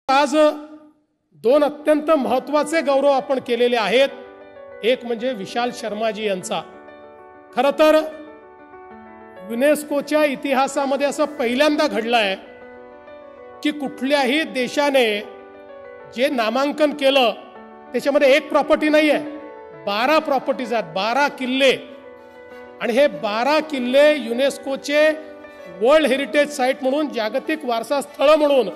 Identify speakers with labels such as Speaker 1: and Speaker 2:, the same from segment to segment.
Speaker 1: आज दोन अत्यंत महत्त्वाचे गौरव आपण केलेले आहेत। एक म्हणजे विशाल शर्माजी यांचा। खरं तर युनेस्कोच्या इतिहासामध्ये असं पहिल्यांदा घडलंय की कुठल्याही देशाने जे नामांकन केलं त्याच्यामध्ये एक प्रॉपर्टी नाहीये, 12 प्रॉपर्टीज आहेत, 12 किल्ले। आणि हे 12 किल्ले युनेस्कोचे वर्ल्ड हेरिटेज साइट म्हणून, जागतिक वारसा स्थळ म्हणून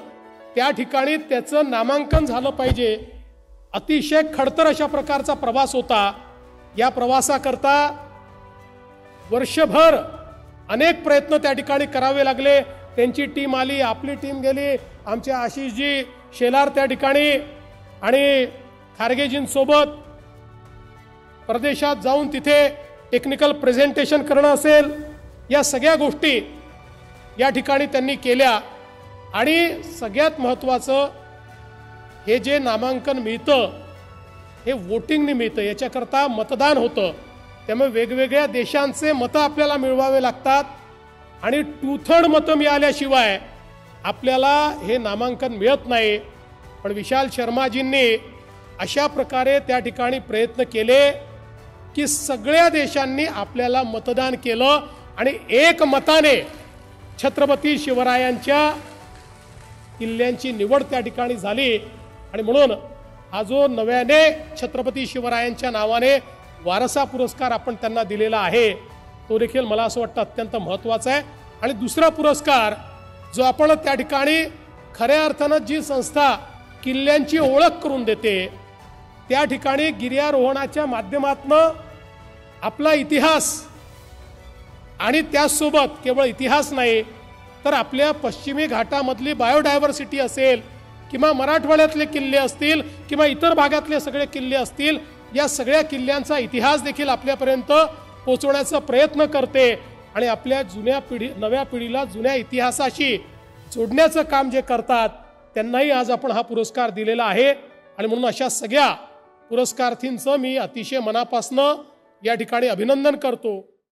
Speaker 1: त्या ठिकाणी त्याचं नामांकन झालं पाहिजे। अतिशय खडतर अशा प्रकारचा प्रवास होता। या प्रवासाकरता वर्षभर अनेक प्रयत्न त्या ठिकाणी करावे लागले। त्यांची टीम आली, आपली टीम गेली, आमचे आशिषजी शेलार त्या ठिकाणी आणि खारगेजींसोबत प्रदेशात जाऊन तिथे टेक्निकल प्रेझेंटेशन करणं असेल, या सगळ्या गोष्टी या ठिकाणी त्यांनी केल्या। आणि सगळ्यात महत्त्वाचं, हे जे नामांकन मिळतं हे वोटिंगने मिळतं, याच्याकरता मतदान होतं। त्यामुळे वेगवेगळ्या देशांचे मतं आपल्याला मिळवावे लागतात आणि 2/3 मतं मिळाल्याशिवाय आपल्याला हे नामांकन मिळत नाही। पण विशाल शर्माजींनी अशा प्रकारे त्या ठिकाणी प्रयत्न केले की सगळ्या देशांनी आपल्याला मतदान केलं आणि एक मताने छत्रपती शिवरायांच्या किल्ल्यांची निवड त्या ठिकाणी झाली। आणि म्हणून हा जो नव्याने छत्रपती शिवरायांच्या नावाने वारसा पुरस्कार आपण त्यांना दिलेला आहे, तो देखील मला असं वाटतं अत्यंत महत्त्वाचा आहे। आणि दुसरा पुरस्कार जो आपण त्या ठिकाणी खऱ्या अर्थानं जी संस्था किल्ल्यांची ओळख करून देते, त्या ठिकाणी गिर्यारोहणाच्या माध्यमातून आपला इतिहास, आणि त्यासोबत केवळ इतिहास नाही तर आपल्या पश्चिमी घाटामधली बायोडायव्हर्सिटी असेल किंवा मराठवाड्यातले किल्ले असतील किंवा इतर भागातले सगळे किल्ले असतील, या सगळ्या किल्ल्यांचा इतिहास देखील आपल्यापर्यंत पोहोचवण्याचा प्रयत्न करते आणि आपल्या नव्या पिढीला जुन्या इतिहासाशी जोडण्याचं काम जे करतात त्यांनाही आज आपण हा पुरस्कार दिलेला आहे। आणि म्हणून अशा सगळ्या पुरस्कारार्थींचं मी अतिशय मनापासून या ठिकाणी अभिनंदन करतो।